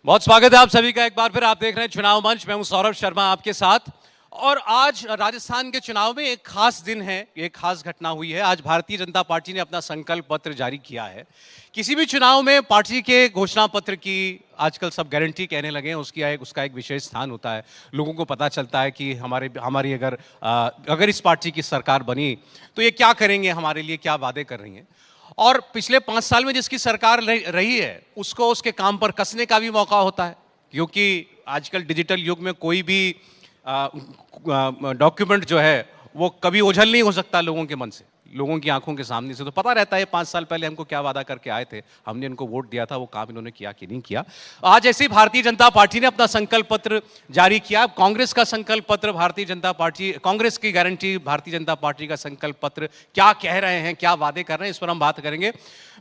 बहुत स्वागत है आप सभी का एक बार फिर। आप देख रहे हैं चुनाव मंच। मैं हूं सौरभ शर्मा आपके साथ। और आज राजस्थान के चुनाव में एक खास दिन है, एक खास घटना हुई है। आज भारतीय जनता पार्टी ने अपना संकल्प पत्र जारी किया है। किसी भी चुनाव में पार्टी के घोषणा पत्र की आजकल सब गारंटी कहने लगे हैं, उसका एक विशेष स्थान होता है। लोगों को पता चलता है कि हमारी अगर इस पार्टी की सरकार बनी तो ये क्या करेंगे, हमारे लिए क्या वादे कर रही हैं। और पिछले 5 साल में जिसकी सरकार रही है उसको उसके काम पर कसने का भी मौका होता है, क्योंकि आजकल डिजिटल युग में कोई भी डॉक्यूमेंट जो है वो कभी ओझल नहीं हो सकता लोगों के मन से, लोगों की आंखों के सामने से। तो पता रहता है 5 साल पहले हमको क्या वादा करके आए थे, हमने इनको वोट दिया था, वो काम इन्होंने किया कि नहीं किया। आज ऐसे भारतीय जनता पार्टी ने अपना संकल्प पत्र जारी किया। कांग्रेस का संकल्प पत्र, भारतीय जनता पार्टी, कांग्रेस की गारंटी, भारतीय जनता पार्टी का संकल्प पत्र क्या कह रहे हैं, क्या वादे कर रहे हैं, इस पर हम बात करेंगे।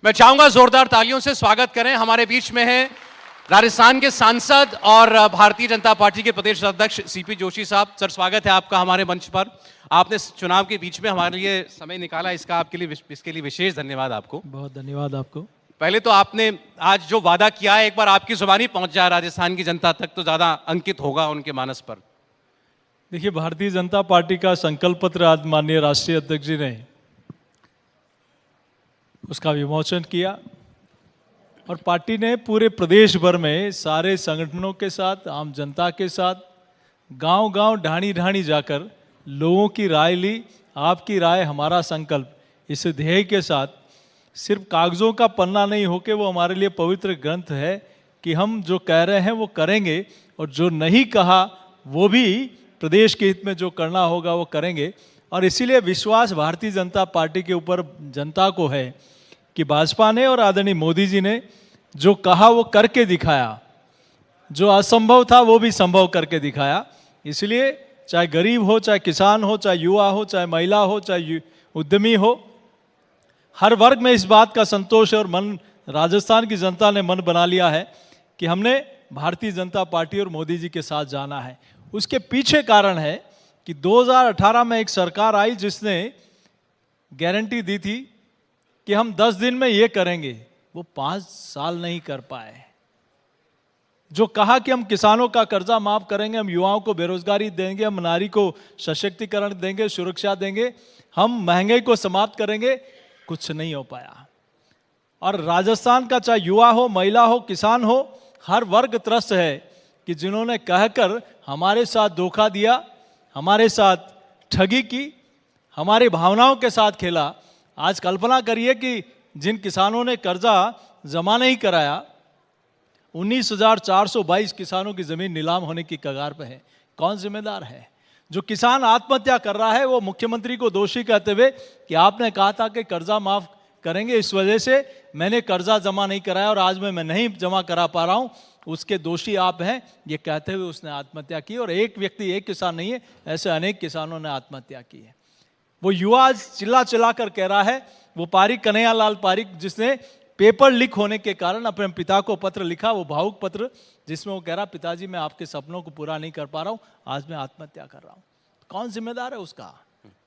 मैं चाहूंगा जोरदार तालियों से स्वागत करें। हमारे बीच में है राजस्थान के सांसद और भारतीय जनता पार्टी के प्रदेश अध्यक्ष सीपी जोशी साहब। सर, स्वागत है आपका हमारे मंच पर। आपने चुनाव के बीच में हमारे लिए समय निकाला, इसके लिए विशेष धन्यवाद आपको। बहुत धन्यवाद आपको। पहले तो आपने आज जो वादा किया है, एक बार आपकी जुबानी पहुंच जाए राजस्थान की जनता तक तो ज्यादा अंकित होगा उनके मानस पर। देखिए, भारतीय जनता पार्टी का संकल्प पत्र आज माननीय राष्ट्रीय अध्यक्ष जी ने उसका विमोचन किया और पार्टी ने पूरे प्रदेश भर में सारे संगठनों के साथ, आम जनता के साथ, गांव-गांव, ढाणी-ढाणी जाकर लोगों की राय ली। आपकी राय हमारा संकल्प, इस ध्येय के साथ सिर्फ कागजों का पन्ना नहीं होके वो हमारे लिए पवित्र ग्रंथ है कि हम जो कह रहे हैं वो करेंगे और जो नहीं कहा वो भी प्रदेश के हित में जो करना होगा वो करेंगे। और इसीलिए विश्वास भारतीय जनता पार्टी के ऊपर जनता को है कि भाजपा ने और आदरणीय मोदी जी ने जो कहा वो करके दिखाया, जो असंभव था वो भी संभव करके दिखाया। इसलिए चाहे गरीब हो, चाहे किसान हो, चाहे युवा हो, चाहे महिला हो, चाहे उद्यमी हो, हर वर्ग में इस बात का संतोष है और मन, राजस्थान की जनता ने मन बना लिया है कि हमने भारतीय जनता पार्टी और मोदी जी के साथ जाना है। उसके पीछे कारण है कि 2018 में एक सरकार आई जिसने गारंटी दी थी कि हम 10 दिन में ये करेंगे, वो 5 साल नहीं कर पाए। जो कहा कि हम किसानों का कर्जा माफ करेंगे, हम युवाओं को बेरोजगारी देंगे, हम नारी को सशक्तिकरण देंगे, सुरक्षा देंगे, हम महंगाई को समाप्त करेंगे, कुछ नहीं हो पाया। और राजस्थान का चाहे युवा हो, महिला हो, किसान हो, हर वर्ग त्रस्त है कि जिन्होंने कहकर हमारे साथ धोखा दिया, हमारे साथ ठगी की, हमारी भावनाओं के साथ खेला। आज कल्पना करिए कि जिन किसानों ने कर्जा जमा नहीं कराया, 19,422 किसानों की जमीन नीलाम होने की कगार पे है। कौन जिम्मेदार है? जो किसान आत्महत्या कर रहा है वो मुख्यमंत्री को दोषी कहते हुए कि आपने कहा था कि कर्जा माफ करेंगे, इस वजह से मैंने कर्जा जमा नहीं कराया और आज मैं नहीं जमा करा पा रहा हूं, उसके दोषी आप हैं, ये कहते हुए उसने आत्महत्या की। और एक व्यक्ति, एक किसान नहीं है, ऐसे अनेक किसानों ने आत्महत्या की है। वो युवा आज चिल्ला चिल्ला कर कह रहा है, वो पारिक, कन्हैयालाल पारिक, जिसने पेपर लीक होने के कारण अपने पिता को पत्र लिखा, वो भावुक पत्र, जिसमें वो कह रहा, पिताजी मैं आपके सपनों को पूरा नहीं कर पा रहा हूं, आज मैं आत्महत्या कर रहा हूं। कौन जिम्मेदार है उसका?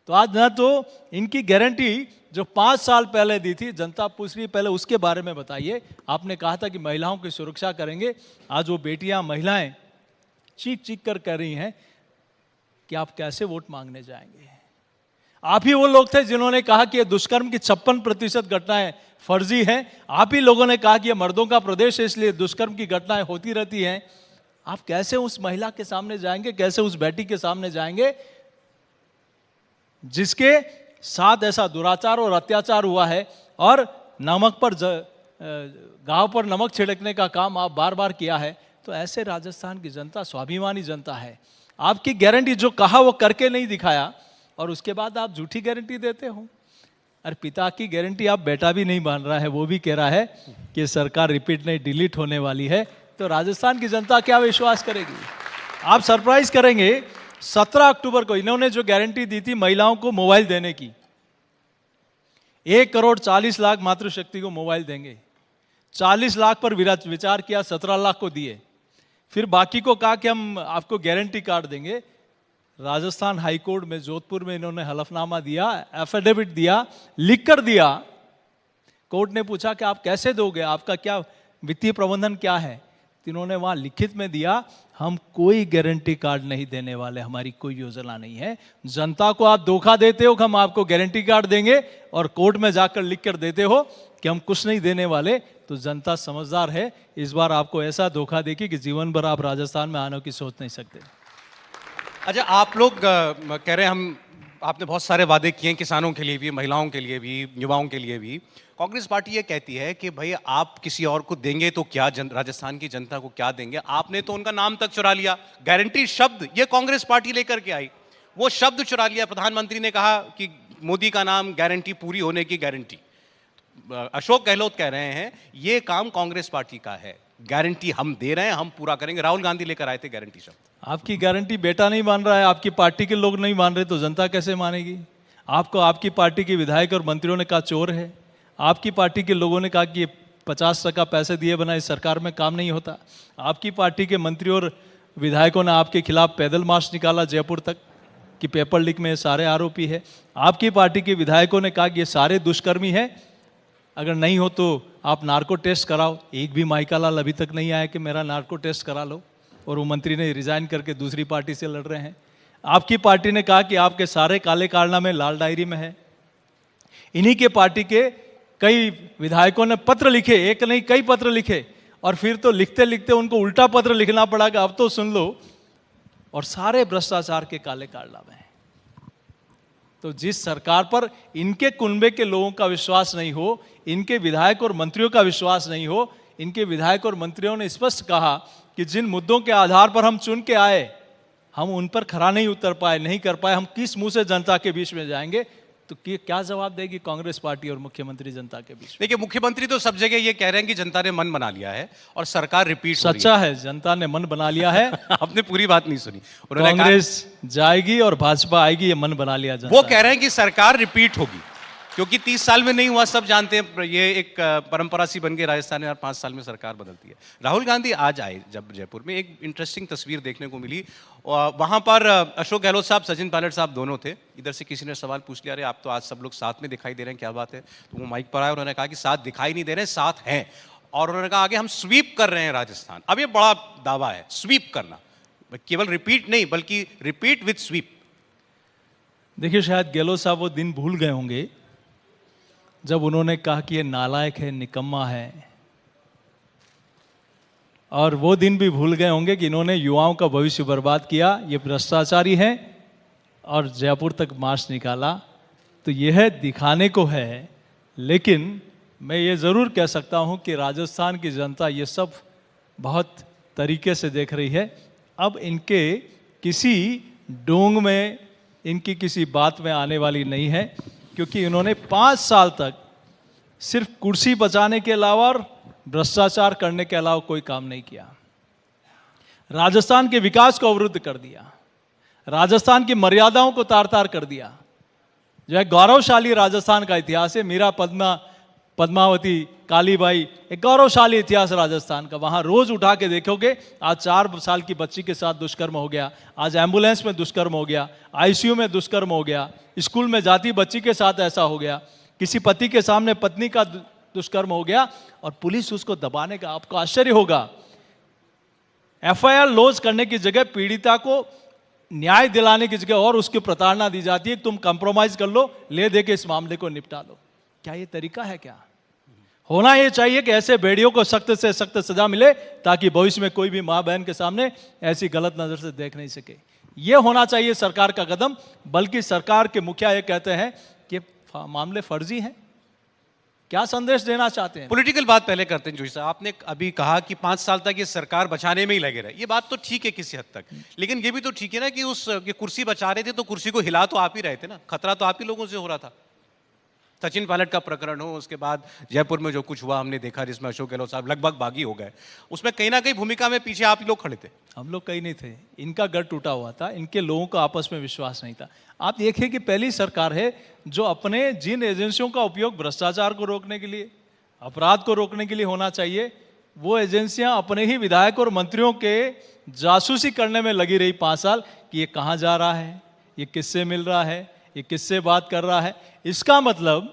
तो आज न तो इनकी गारंटी जो 5 साल पहले दी थी, जनता पूछ रही पहले उसके बारे में बताइए। आपने कहा था कि महिलाओं की सुरक्षा करेंगे, आज वो बेटियां, महिलाएं चीख चीख कर कह रही हैं कि आप कैसे वोट मांगने जाएंगे। आप ही वो लोग थे जिन्होंने कहा कि ये दुष्कर्म की 56% घटनाएं फर्जी हैं। आप ही लोगों ने कहा कि ये मर्दों का प्रदेश है, इसलिए दुष्कर्म की घटनाएं होती रहती हैं। आप कैसे उस महिला के सामने जाएंगे, कैसे उस बेटी के सामने जाएंगे जिसके साथ ऐसा दुराचार और अत्याचार हुआ है और नमक पर गांव पर नमक छिड़कने का काम आप बार बार किया है। तो ऐसे राजस्थान की जनता स्वाभिमानी जनता है। आपकी गारंटी जो कहा वो करके नहीं दिखाया और उसके बाद आप झूठी गारंटी देते हो। अरे पिता की गारंटी आप बेटा भी नहीं मान रहा है, वो भी कह रहा है कि सरकार रिपीट नहीं डिलीट होने वाली है। तो राजस्थान की जनता क्या विश्वास करेगी? आप सरप्राइज करेंगे। 17 अक्टूबर को इन्होंने जो गारंटी दी थी महिलाओं को मोबाइल देने की, 1,40,00,000 मातृशक्ति को मोबाइल देंगे। 40 लाख पर विचार किया, 17 लाख को दिए। फिर बाकी को कहा कि हम आपको गारंटी कार्ड देंगे। राजस्थान हाईकोर्ट में, जोधपुर में इन्होंने हलफनामा दिया, एफिडेविट दिया, लिख कर दिया। कोर्ट ने पूछा कि आप कैसे दोगे, आपका क्या वित्तीय प्रबंधन क्या है? तो इन्होंने वहाँ लिखित में दिया, हम कोई गारंटी कार्ड नहीं देने वाले, हमारी कोई योजना नहीं है। जनता को आप धोखा देते हो कि हम आपको गारंटी कार्ड देंगे और कोर्ट में जाकर लिख कर देते हो कि हम कुछ नहीं देने वाले, तो जनता समझदार है, इस बार आपको ऐसा धोखा देगी कि जीवन भर आप राजस्थान में आने की सोच नहीं सकते। अच्छा, आप लोग कह रहे हैं हम, आपने बहुत सारे वादे किए हैं किसानों के लिए भी, महिलाओं के लिए भी, युवाओं के लिए भी। कांग्रेस पार्टी ये कहती है कि भाई आप किसी और को देंगे तो क्या, राजस्थान की जनता को क्या देंगे? आपने तो उनका नाम तक चुरा लिया। गारंटी शब्द ये कांग्रेस पार्टी लेकर के आई, वो शब्द चुरा लिया। प्रधानमंत्री ने कहा कि मोदी का नाम गारंटी पूरी होने की गारंटी। अशोक गहलोत कह रहे हैं ये काम कांग्रेस पार्टी का है, गारंटी हम दे रहे हैं, हम पूरा करेंगे। राहुल गांधी लेकर आए थे गारंटी शब्द। आपकी गारंटी बेटा नहीं मान रहा है, आपकी पार्टी के लोग नहीं मान रहे, तो जनता कैसे मानेगी? आपको आपकी पार्टी के विधायक और मंत्रियों ने कहा चोर है, आपकी पार्टी के लोगों ने कहा कि 50% पैसे दिए बिना इस सरकार में काम नहीं होता, आपकी पार्टी के मंत्रियों और विधायकों ने आपके खिलाफ पैदल मार्च निकाला जयपुर तक कि पेपर लीक में ये सारे आरोपी है, आपकी पार्टी के विधायकों ने कहा कि ये सारे दुष्कर्मी हैं, अगर नहीं हो तो आप नार्को टेस्ट कराओ। एक भी माइका लाल अभी तक नहीं आया कि मेरा नार्को टेस्ट करा लो, और वो मंत्री ने रिजाइन करके दूसरी पार्टी से लड़ रहे हैं। आपकी पार्टी ने कहा कि आपके सारे काले कारनामे लाल डायरी में है। इन्हीं के पार्टी के कई विधायकों ने पत्र लिखे, एक नहीं कई पत्र लिखे, और फिर तो लिखते लिखते उनको उल्टा पत्र लिखना पड़ा कि अब तो सुन लो, और सारे भ्रष्टाचार के काले कारनामे हैं। तो जिस सरकार पर इनके कुनबे के लोगों का विश्वास नहीं हो, इनके विधायक और मंत्रियों का विश्वास नहीं हो, इनके विधायक और मंत्रियों ने स्पष्ट कहा कि जिन मुद्दों के आधार पर हम चुन के आए, हम उन पर खरा नहीं उतर पाए, नहीं कर पाए, हम किस मुंह से जनता के बीच में जाएंगे? तो क्या जवाब देगी कांग्रेस पार्टी और मुख्यमंत्री जनता के बीच में? देखिए, मुख्यमंत्री तो सब जगह ये कह रहे हैं कि जनता ने मन बना लिया है और सरकार रिपीट हो रही सच्चा है, जनता ने मन बना लिया है। आपने पूरी बात नहीं सुनी। उन्होंने कहा कांग्रेस जाएगी और भाजपा आएगी, ये मन बना लिया जनता वो कह रहे हैं कि सरकार रिपीट होगी, क्योंकि 30 साल में नहीं हुआ, सब जानते हैं, ये एक परंपरा सी बन गई राजस्थान में, हर 5 साल में सरकार बदलती है। राहुल गांधी आज आए जब जयपुर में, एक इंटरेस्टिंग तस्वीर देखने को मिली। वहां पर अशोक गहलोत साहब, सचिन पायलट साहब दोनों थे। इधर से किसी ने सवाल पूछ लिया, अरे आप तो आज सब लोग साथ में दिखाई दे रहे हैं, क्या बात है? तो वो माइक पर आए, उन्होंने कहा कि साथ दिखाई नहीं दे रहे, साथ हैं। और उन्होंने कहा आगे हम स्वीप कर रहे हैं राजस्थान। अब ये बड़ा दावा है, स्वीप करना, केवल रिपीट नहीं बल्कि रिपीट विथ स्वीप। देखिए, शायद गहलोत साहब वो दिन भूल गए होंगे जब उन्होंने कहा कि ये नालायक है, निकम्मा है, और वो दिन भी भूल गए होंगे कि इन्होंने युवाओं का भविष्य बर्बाद किया, ये भ्रष्टाचारी है, और जयपुर तक मार्च निकाला। तो यह दिखाने को है, लेकिन मैं ये ज़रूर कह सकता हूँ कि राजस्थान की जनता ये सब बहुत तरीके से देख रही है। अब इनके किसी डोंग में, इनकी किसी बात में आने वाली नहीं है, क्योंकि इन्होंने 5 साल तक सिर्फ कुर्सी बचाने के अलावा और भ्रष्टाचार करने के अलावा कोई काम नहीं किया। राजस्थान के विकास को अवरुद्ध कर दिया, राजस्थान की मर्यादाओं को तार तार कर दिया। जो है गौरवशाली राजस्थान का इतिहास है, मीरा पद्मावती, कालीबाई, एक गौरवशाली इतिहास राजस्थान का। वहां रोज उठा के देखोगे, आज 4 साल की बच्ची के साथ दुष्कर्म हो गया, आज एम्बुलेंस में दुष्कर्म हो गया, आईसीयू में दुष्कर्म हो गया, स्कूल में जाती बच्ची के साथ ऐसा हो गया, किसी पति के सामने पत्नी का दुष्कर्म हो गया, और पुलिस उसको दबाने का, आपको आश्चर्य होगा, एफआईआर लॉन्च करने की जगह पीड़िता को न्याय दिलाने की जगह और उसकी प्रताड़ना दी जाती है, तुम कंप्रोमाइज कर लो, ले दे के इस मामले को निपटा लो। क्या ये तरीका है? क्या होना ये चाहिए कि ऐसे भेड़ियों को सख्त से सख्त सजा मिले, ताकि भविष्य में कोई भी मां बहन के सामने ऐसी गलत नजर से देख नहीं सके। ये होना चाहिए सरकार का कदम। बल्कि सरकार के मुखिया ये कहते हैं कि मामले फर्जी हैं। क्या संदेश देना चाहते हैं? पॉलिटिकल बात पहले करते हैं। जोशी साहब, आपने अभी कहा कि 5 साल तक ये सरकार बचाने में ही लगे रहे, ये बात तो ठीक है किसी हद तक, लेकिन ये भी तो ठीक है ना कि ये कुर्सी बचा रहे थे तो कुर्सी को हिला तो आप ही रहे थे ना, खतरा तो आप ही लोगों से हो रहा था। सचिन पायलट का प्रकरण हो, उसके बाद जयपुर में जो कुछ हुआ हमने देखा, जिसमें अशोक गहलोत साहब लगभग बागी हो गए, उसमें कहीं ना कहीं भूमिका में पीछे आप ही लोग खड़े थे। हम लोग कहीं नहीं थे, इनका गढ़ टूटा हुआ था, इनके लोगों का आपस में विश्वास नहीं था। आप देखिए कि पहली सरकार है जो अपने जिन एजेंसियों का उपयोग भ्रष्टाचार को रोकने के लिए, अपराध को रोकने के लिए होना चाहिए, वो एजेंसियां अपने ही विधायक और मंत्रियों के जासूसी करने में लगी रही 5 साल कि ये कहाँ जा रहा है, ये किससे मिल रहा है, ये किससे बात कर रहा है। इसका मतलब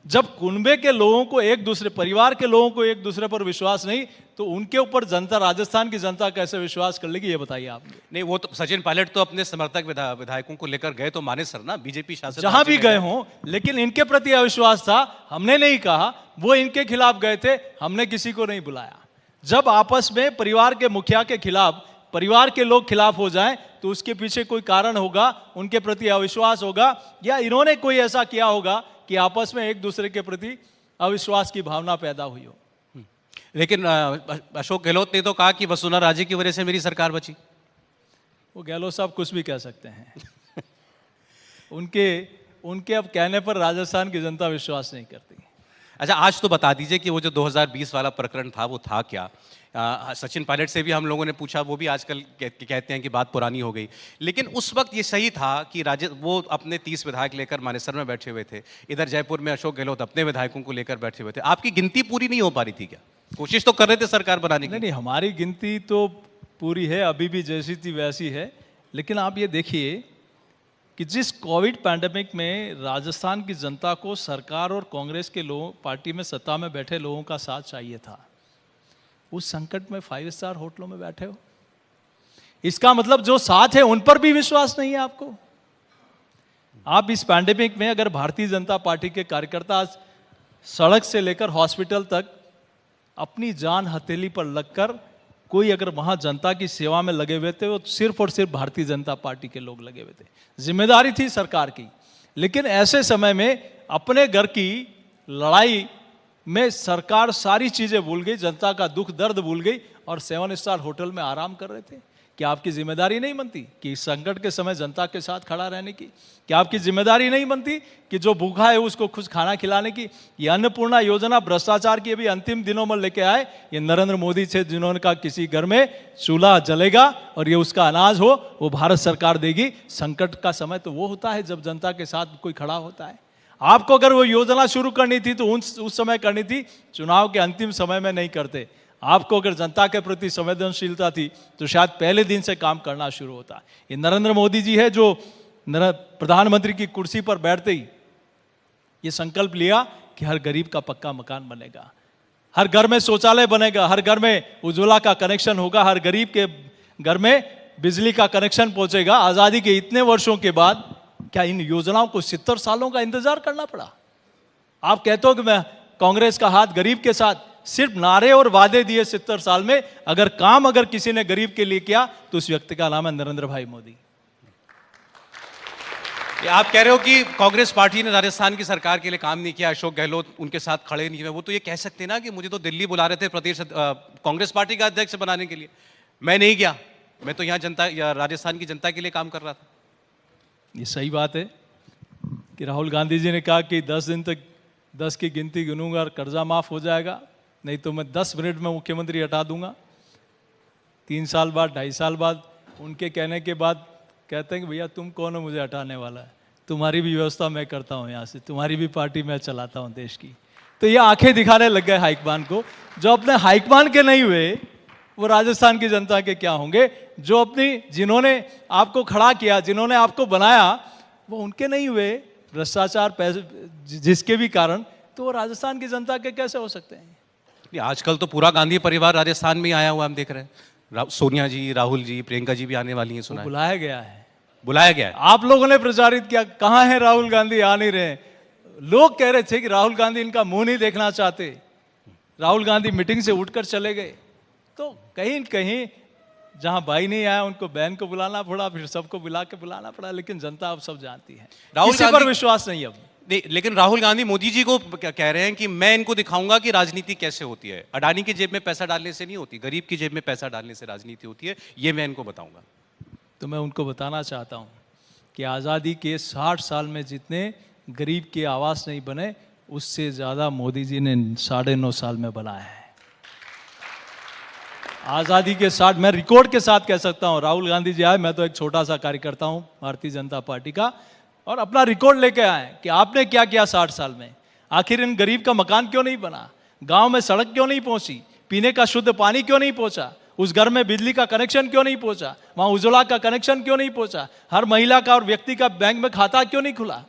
जब कुनबे के लोगों को एक दूसरे, परिवार के लोगों को एक दूसरे पर विश्वास नहीं, तो उनके ऊपर जनता, राजस्थान की जनता कैसे विश्वास कर लेगी, ये बताइए आप। नहीं, वो तो सचिन पायलट तो अपने समर्थक विधायकों को लेकर गए तो मानेसर ना, बीजेपी शासित जहां राज्य भी में गए हों, लेकिन इनके प्रति अविश्वास था, हमने नहीं कहा, वो इनके खिलाफ गए थे, हमने किसी को नहीं बुलाया। जब आपस में परिवार के मुखिया के खिलाफ परिवार के लोग खिलाफ हो जाएं, तो उसके पीछे कोई कारण होगा, उनके प्रति अविश्वास होगा, या इन्होंने कोई ऐसा किया होगा कि आपस में एक दूसरे के प्रति अविश्वास की भावना पैदा हुई हो। लेकिन अशोक गहलोत ने तो कहा कि वसुंधरा राजे की वजह से मेरी सरकार बची। वो गहलोत साहब कुछ भी कह सकते हैं। उनके अब कहने पर राजस्थान की जनता विश्वास नहीं करती। अच्छा, आज तो बता दीजिए कि वो जो 2020 वाला प्रकरण था वो था क्या? सचिन पायलट से भी हम लोगों ने पूछा, वो भी आजकल कहते हैं कि बात पुरानी हो गई, लेकिन उस वक्त ये सही था कि वो अपने 30 विधायक लेकर मानेसर में बैठे हुए थे, इधर जयपुर में अशोक गहलोत अपने विधायकों को लेकर बैठे हुए थे। आपकी गिनती पूरी नहीं हो पा रही थी क्या? कोशिश तो कर रहे थे सरकार बनाने की। नहीं, हमारी गिनती तो पूरी है, अभी भी जैसी थी वैसी है। लेकिन आप ये देखिए कि जिस कोविड पैंडेमिक में राजस्थान की जनता को सरकार और कांग्रेस के लोगों, पार्टी में सत्ता में बैठे लोगों का साथ चाहिए था, उस संकट में 5 स्टार होटलों में बैठे हो। इसका मतलब जो साथ है उन पर भी विश्वास नहीं है आपको। आप इस पैंडेमिक में अगर भारतीय जनता पार्टी के कार्यकर्ता सड़क से लेकर हॉस्पिटल तक अपनी जान हथेली पर लगकर, कोई अगर वहां जनता की सेवा में लगे हुए थे, वो सिर्फ और सिर्फ भारतीय जनता पार्टी के लोग लगे हुए थे। जिम्मेदारी थी सरकार की, लेकिन ऐसे समय में अपने घर की लड़ाई में सरकार सारी चीजें भूल गई, जनता का दुख दर्द भूल गई और 7 स्टार होटल में आराम कर रहे थे। क्या आपकी जिम्मेदारी नहीं बनती कि इस संकट के समय जनता के साथ खड़ा रहने की? क्या आपकी जिम्मेदारी नहीं बनती कि जो भूखा है उसको कुछ खाना खिलाने की? ये अन्नपूर्णा योजना भ्रष्टाचार की अभी अंतिम दिनों में लेके आए ये नरेंद्र मोदी से, जिन्होंने कहा किसी घर में चूल्हा जलेगा और ये उसका अनाज हो वो भारत सरकार देगी। संकट का समय तो वो होता है जब जनता के साथ कोई खड़ा होता है। आपको अगर वो योजना शुरू करनी थी तो उस समय करनी थी, चुनाव के अंतिम समय में नहीं करते। आपको अगर जनता के प्रति संवेदनशीलता थी तो शायद पहले दिन से काम करना शुरू होता। ये नरेंद्र मोदी जी है जो प्रधानमंत्री की कुर्सी पर बैठते ही ये संकल्प लिया कि हर गरीब का पक्का मकान बनेगा, हर घर में शौचालय बनेगा, हर घर में उज्ज्वला का कनेक्शन होगा, हर गरीब के घर में बिजली का कनेक्शन पहुंचेगा। आजादी के इतने वर्षों के बाद क्या इन योजनाओं को 70 सालों का इंतजार करना पड़ा? आप कहते हो कि मैं कांग्रेस का हाथ गरीब के साथ, सिर्फ नारे और वादे दिए 70 साल में, अगर किसी ने गरीब के लिए किया तो उस व्यक्ति का नाम है नरेंद्र भाई मोदी। आप कह रहे हो कि कांग्रेस पार्टी ने राजस्थान की सरकार के लिए काम नहीं किया, अशोक गहलोत उनके साथ खड़े नहीं हुए। वो तो ये कह सकते ना कि मुझे तो दिल्ली बुला रहे थे प्रदेश कांग्रेस पार्टी का अध्यक्ष बनाने के लिए, मैं नहीं गया, मैं तो यहाँ जनता या राजस्थान की जनता के लिए काम कर रहा था। ये सही बात है कि राहुल गांधी जी ने कहा कि 10 दिन तक 10 की गिनती गिनूंगा और कर्जा माफ हो जाएगा, नहीं तो मैं 10 मिनट में मुख्यमंत्री हटा दूंगा। 3 साल बाद, 2.5 साल बाद उनके कहने के बाद कहते हैं कि भैया तुम कौन हो मुझे हटाने वाला है, तुम्हारी भी व्यवस्था मैं करता हूँ, यहाँ से तुम्हारी भी पार्टी मैं चलाता हूँ देश की। तो ये आंखें दिखाने लग गए हाईकमान को। जो अपने हाईकमान के नहीं हुए वो राजस्थान की जनता के क्या होंगे? जो जिन्होंने आपको खड़ा किया, जिन्होंने आपको बनाया, वो उनके नहीं हुए भ्रष्टाचार पैसे जिसके भी कारण, तो वो राजस्थान की जनता के कैसे हो सकते हैं? आजकल तो पूरा गांधी परिवार राजस्थान में आया हुआ हम देख रहे हैं। सोनिया जी, राहुल जी, प्रियंका जी भी आने वाली हैं, सुना है। बुलाया गया है, बुलाया गया है। आप लोगों ने प्रचारित किया, कहां है राहुल गांधी, आ नहीं रहे। लोग कह रहे थे कि राहुल गांधी इनका मुंह नहीं देखना चाहते, राहुल गांधी मीटिंग से उठकर चले गए। तो कहीं कहीं जहां भाई नहीं आया उनको बहन को बुलाना पड़ा, फिर सबको बुला के बुलाना पड़ा, लेकिन जनता अब सब जानती है, राहुल किसी पर विश्वास नहीं अब। नहीं, लेकिन राहुल गांधी मोदी जी को क्या कह रहे हैं कि मैं इनको दिखाऊंगा कि राजनीति कैसे होती है। अडानी की जेब में पैसा डालने से नहीं होती, गरीब की जेब में पैसा डालने से राजनीति होती है, ये मैं इनको बताऊंगा। तो मैं उनको बताना चाहता हूं कि आज़ादी के 60 साल में जितने गरीब के आवास नहीं बने, उससे ज़्यादा मोदी जी ने 9.5 साल में बनाया है। आज़ादी के 60, मैं रिकॉर्ड के साथ कह सकता हूं, राहुल गांधी जी आए, मैं तो एक छोटा सा कार्यकर्ता हूं भारतीय जनता पार्टी का, और अपना रिकॉर्ड लेके आए कि आपने क्या किया 60 साल में। आखिर इन गरीब का मकान क्यों नहीं बना, गांव में सड़क क्यों नहीं पहुंची, पीने का शुद्ध पानी क्यों नहीं पहुंचा, उस घर में बिजली का कनेक्शन क्यों नहीं पहुंचा, वहां उज्ज्वला का कनेक्शन क्यों नहीं पहुंचा, हर महिला का और व्यक्ति का बैंक में खाता क्यों नहीं खुला।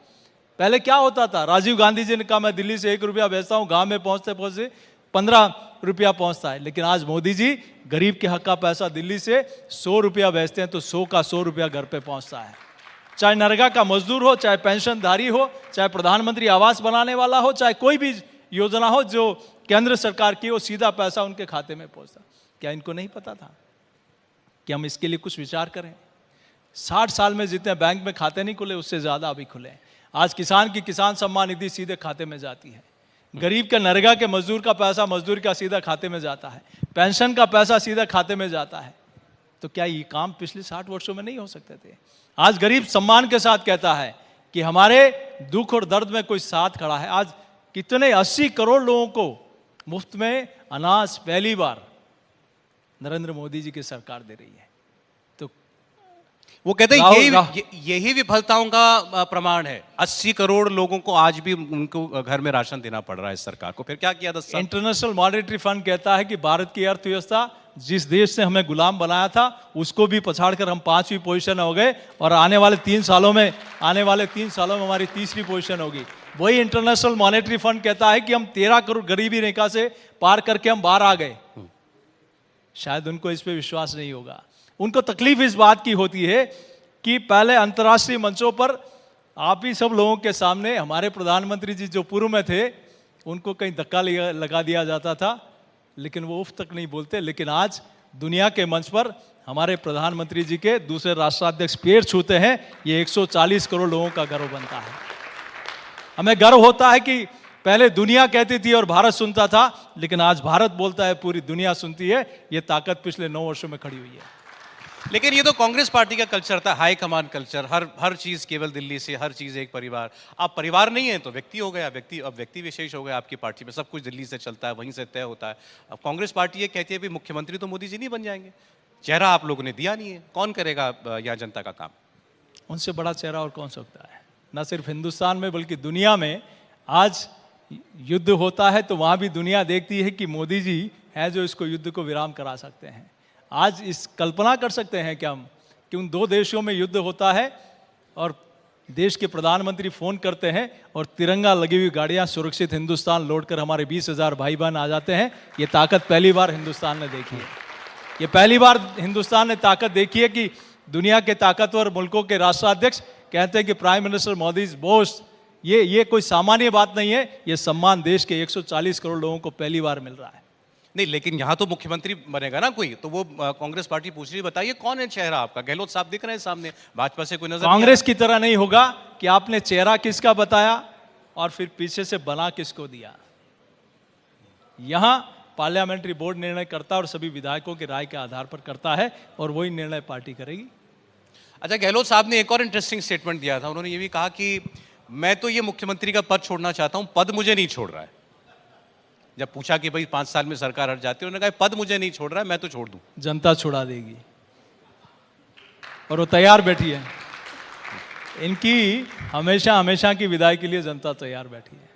पहले क्या होता था, राजीव गांधी जी ने कहा मैं दिल्ली से 1 रुपया भेजता हूं, गांव में पहुंचते पहुंचते 15 रुपया पहुंचता है। लेकिन आज मोदी जी गरीब के हक का पैसा दिल्ली से 100 रुपया भेजते हैं तो 100 का 100 रुपया घर पे पहुंचता है। चाहे नरेगा का मजदूर हो, चाहे पेंशनधारी हो, चाहे प्रधानमंत्री आवास बनाने वाला हो, चाहे कोई भी योजना हो जो केंद्र सरकार की हो, सीधा पैसा उनके खाते में पहुंचता। क्या इनको नहीं पता था कि हम इसके लिए कुछ विचार करें? 60 साल में जितने बैंक में खाते नहीं खुले उससे ज्यादा अभी खुले हैं। आज किसान की किसान सम्मान निधि सीधे खाते में जाती है, गरीब के नरेगा के मजदूर का पैसा मजदूर का सीधा खाते में जाता है, पेंशन का पैसा सीधा खाते में जाता है। तो क्या ये काम पिछले 60 वर्षों में नहीं हो सकते थे? आज गरीब सम्मान के साथ कहता है कि हमारे दुख और दर्द में कोई साथ खड़ा है। आज कितने 80 करोड़ लोगों को मुफ्त में अनाज पहली बार नरेंद्र मोदी जी की सरकार दे रही है। तो वो कहते हैं राहुल- यही विफलताओं का प्रमाण है। 80 करोड़ लोगों को आज भी उनको घर में राशन देना पड़ रहा है इस सरकार को। फिर क्या किया 10 साल? इंटरनेशनल मॉनेटरी फंड कहता है कि भारत की अर्थव्यवस्था जिस देश से हमें गुलाम बनाया था उसको भी पछाड़कर हम 5वीं पोजीशन हो गए और आने वाले 3 सालों में हमारी 3री पोजीशन होगी। वही इंटरनेशनल मॉनेटरी फंड कहता है कि हम 13 करोड़ गरीबी रेखा से पार करके हम बाहर आ गए। शायद उनको इस पे विश्वास नहीं होगा। उनको तकलीफ इस बात की होती है कि पहले अंतर्राष्ट्रीय मंचों पर आप ही सब लोगों के सामने हमारे प्रधानमंत्री जी जो पूर्व में थे उनको कहीं धक्का लगा दिया जाता था, लेकिन वो उफ तक नहीं बोलते। लेकिन आज दुनिया के मंच पर हमारे प्रधानमंत्री जी के दूसरे राष्ट्राध्यक्ष पैर छूते हैं, ये 140 करोड़ लोगों का गर्व बनता है। हमें गर्व होता है कि पहले दुनिया कहती थी और भारत सुनता था, लेकिन आज भारत बोलता है, पूरी दुनिया सुनती है। ये ताकत पिछले 9 वर्षों में खड़ी हुई है। लेकिन ये तो कांग्रेस पार्टी का कल्चर था, हाई कमान कल्चर। हर चीज केवल दिल्ली से, हर चीज एक परिवार। आप परिवार नहीं है तो व्यक्ति हो गया, अब व्यक्ति विशेष हो गया आपकी पार्टी में। सब कुछ दिल्ली से चलता है, वहीं से तय होता है। अब कांग्रेस पार्टी ये कहती है भी मुख्यमंत्री तो मोदी जी नहीं बन जाएंगे, चेहरा आप लोगों ने दिया नहीं है, कौन करेगा यहाँ जनता का काम? उनसे बड़ा चेहरा और कौन सकता है? न सिर्फ हिंदुस्तान में बल्कि दुनिया में आज युद्ध होता है तो वहां भी दुनिया देखती है कि मोदी जी हैं जो इसको युद्ध को विराम करा सकते हैं। आज इस कल्पना कर सकते हैं क्या हम कि उन 2 देशों में युद्ध होता है और देश के प्रधानमंत्री फोन करते हैं और तिरंगा लगी हुई गाड़ियां सुरक्षित हिंदुस्तान लौटकर हमारे 20,000 भाई बहन आ जाते हैं। ये ताकत पहली बार हिंदुस्तान ने देखी है। ये पहली बार हिंदुस्तान ने ताकत देखी है कि दुनिया के ताकतवर मुल्कों के राष्ट्राध्यक्ष कहते हैं कि prime minister Modi is boss. ये कोई सामान्य बात नहीं है। ये सम्मान देश के 140 करोड़ लोगों को पहली बार मिल रहा है। नहीं, लेकिन यहाँ तो मुख्यमंत्री बनेगा ना कोई, तो वो कांग्रेस पार्टी पूछ रही, बताइए कौन है चेहरा आपका? गहलोत साहब दिख रहे हैं सामने, भाजपा से कोई नजर नहीं आ कांग्रेस की तरह नहीं होगा कि आपने चेहरा किसका बताया और फिर पीछे से बना किसको दिया। यहां पार्लियामेंट्री बोर्ड निर्णय करता है और सभी विधायकों की राय के आधार पर करता है और वही निर्णय पार्टी करेगी। अच्छा, गहलोत साहब ने एक और इंटरेस्टिंग स्टेटमेंट दिया था। उन्होंने ये भी कहा कि मैं तो ये मुख्यमंत्री का पद छोड़ना चाहता हूं, पद मुझे नहीं छोड़ रहा है। जब पूछा कि भाई 5 साल में सरकार हट जाती है, उन्होंने कहा पद मुझे नहीं छोड़ रहा है, मैं तो छोड़ दूं। जनता छुड़ा देगी और वो तैयार बैठी है। इनकी हमेशा की विदाई के लिए जनता तैयार बैठी है।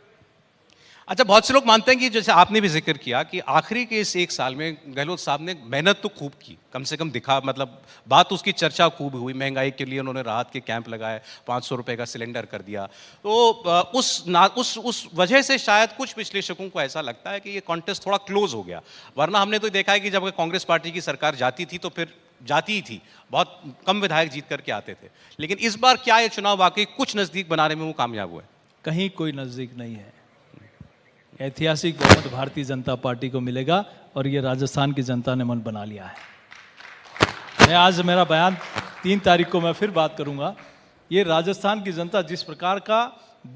अच्छा, बहुत से लोग मानते हैं कि जैसे आपने भी जिक्र किया कि आखिरी के इस 1 साल में गहलोत साहब ने मेहनत तो खूब की, कम से कम दिखा, मतलब बात उसकी चर्चा खूब हुई। महंगाई के लिए उन्होंने राहत के कैंप लगाए, 500 रुपए का सिलेंडर कर दिया। तो उस वजह से शायद कुछ विश्लेषकों को ऐसा लगता है कि ये कॉन्टेस्ट थोड़ा क्लोज हो गया। वरना हमने तो देखा है कि जब कांग्रेस पार्टी की सरकार जाती थी तो फिर जाती ही थी, बहुत कम विधायक जीत करके आते थे। लेकिन इस बार क्या ये चुनाव वाकई कुछ नजदीक बनाने में वो कामयाब हुए? कहीं कोई नजदीक नहीं है। ऐतिहासिक बहुमत भारतीय जनता पार्टी को मिलेगा और ये राजस्थान की जनता ने मन बना लिया है। मैं आज मेरा बयान 3 तारीख को मैं फिर बात करूंगा। ये राजस्थान की जनता जिस प्रकार का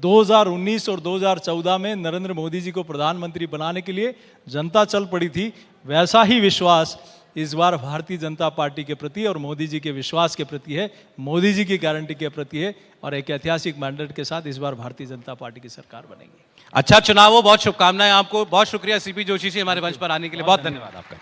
2019 और 2014 में नरेंद्र मोदी जी को प्रधानमंत्री बनाने के लिए जनता चल पड़ी थी, वैसा ही विश्वास इस बार भारतीय जनता पार्टी के प्रति और मोदी जी के विश्वास के प्रति है, मोदी जी की गारंटी के प्रति है और एक ऐतिहासिक मैंडेट के साथ इस बार भारतीय जनता पार्टी की सरकार बनेगी। अच्छा चुनाव हो, बहुत शुभकामनाएं आपको। बहुत शुक्रिया सीपी जोशी जी हमारे मंच पर आने के लिए, बहुत धन्यवाद आपका।